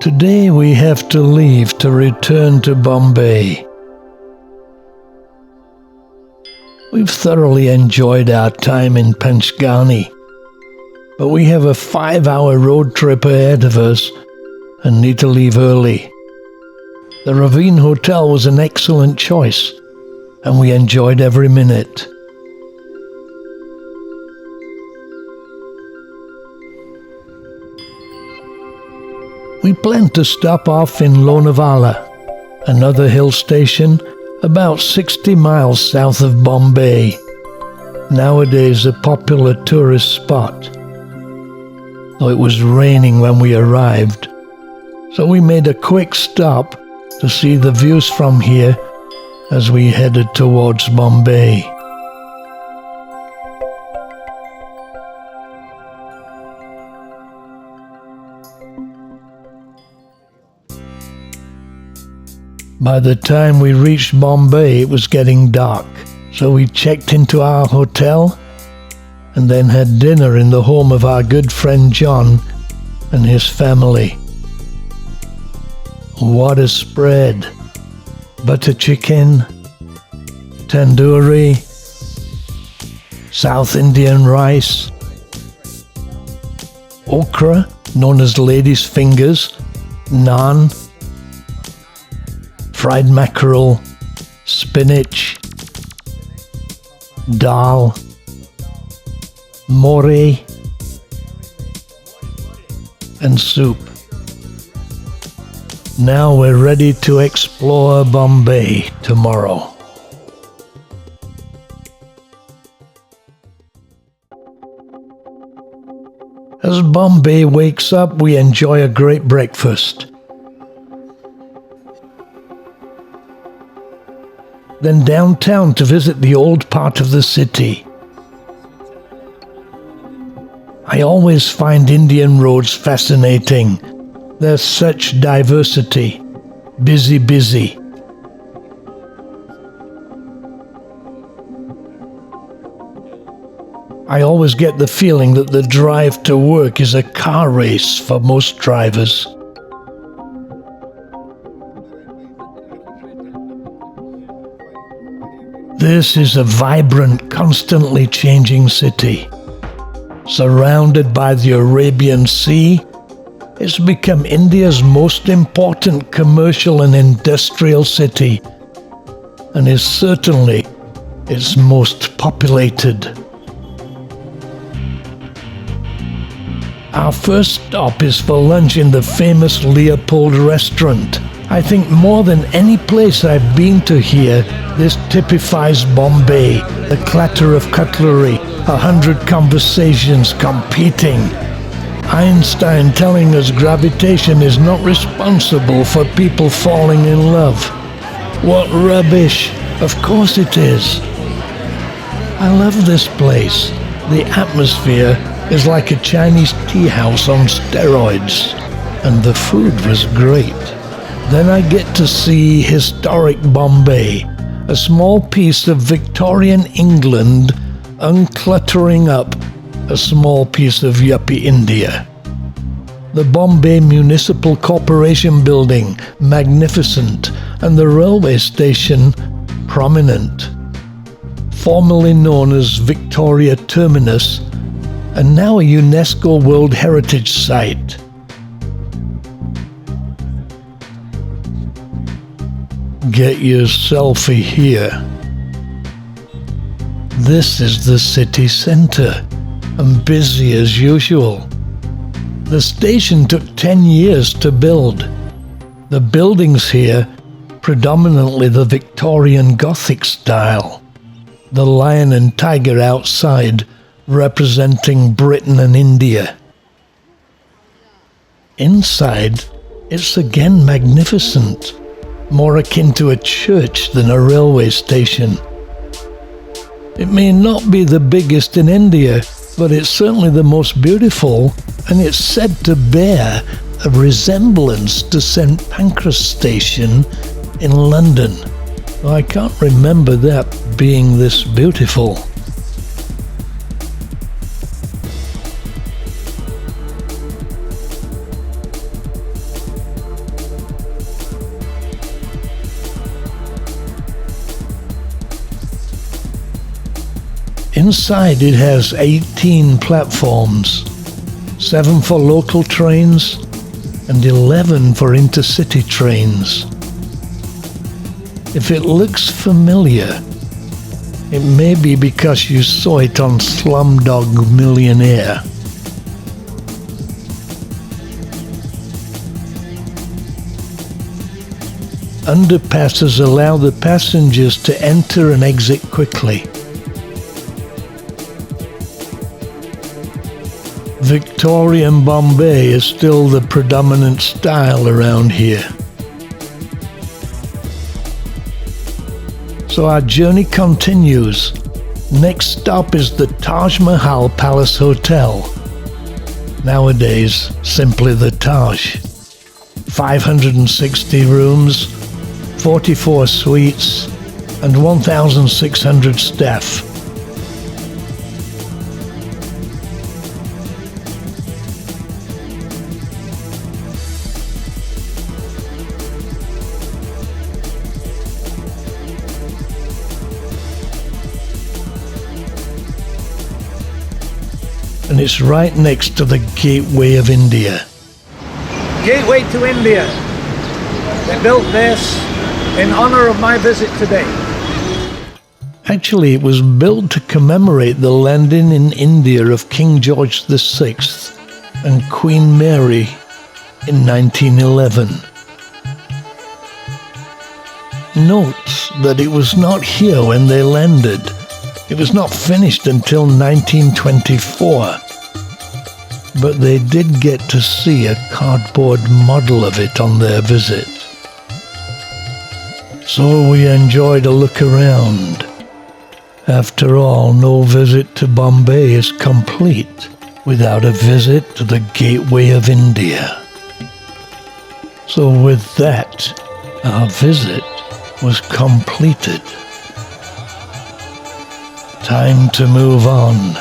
Today we have to leave to return to Bombay. We've thoroughly enjoyed our time in Panchgani, but we have a 5-hour road trip ahead of us and need to leave early. The Ravine Hotel was an excellent choice, and we enjoyed every minute. We planned to stop off in Lonavala, another hill station about 60 miles south of Bombay, nowadays a popular tourist spot. Though it was raining when we arrived, so we made a quick stop to see the views from here as we headed towards Bombay. By the time we reached Bombay, it was getting dark, so we checked into our hotel and then had dinner in the home of our good friend John and his family. What a spread! Butter chicken, tandoori, South Indian rice, okra, known as lady's fingers, naan, fried mackerel, spinach, dal, more, and soup. Now we're ready to explore Bombay tomorrow. As Bombay wakes up, we enjoy a great breakfast. Then downtown to visit the old part of the city. I always find Indian roads fascinating. There's such diversity. Busy. I always get the feeling that the drive to work is a car race for most drivers. This is a vibrant, constantly changing city. Surrounded by the Arabian Sea, it's become India's most important commercial and industrial city, and is certainly its most populated. Our first stop is for lunch in the famous Leopold Restaurant. I think more than any place I've been to here, this typifies Bombay, the clatter of cutlery, 100 conversations competing. Einstein telling us gravitation is not responsible for people falling in love. What rubbish! Of course it is. I love this place. The atmosphere is like a Chinese tea house on steroids, and the food was great. Then I get to see historic Bombay, a small piece of Victorian England uncluttering up a small piece of yuppie India. The Bombay Municipal Corporation building, magnificent, and the railway station, prominent. Formerly known as Victoria Terminus, and now a UNESCO World Heritage Site. Get your selfie here. This is the city centre, and busy as usual. The station took 10 years to build. The buildings here, predominantly the Victorian Gothic style. The lion and tiger outside, representing Britain and India. Inside, it's again magnificent, more akin to a church than a railway station. It may not be the biggest in India, but it's certainly the most beautiful, and it's said to bear a resemblance to St. Pancras Station in London. I can't remember that being this beautiful. Inside it has 18 platforms, 7 for local trains and 11 for intercity trains. If it looks familiar, it may be because you saw it on Slumdog Millionaire. Underpasses allow the passengers to enter and exit quickly. Victorian Bombay is still the predominant style around here. So our journey continues. Next stop is the Taj Mahal Palace Hotel. Nowadays, simply the Taj. 560 rooms, 44 suites, and 1,600 staff. And it's right next to the Gateway of India. Gateway to India. They built this in honor of my visit today. Actually, it was built to commemorate the landing in India of King George VI and Queen Mary in 1911. Note that it was not here when they landed. It was not finished until 1924, but they did get to see a cardboard model of it on their visit. So we enjoyed a look around. After all, no visit to Bombay is complete without a visit to the Gateway of India. So with that, our visit was completed. Time to move on.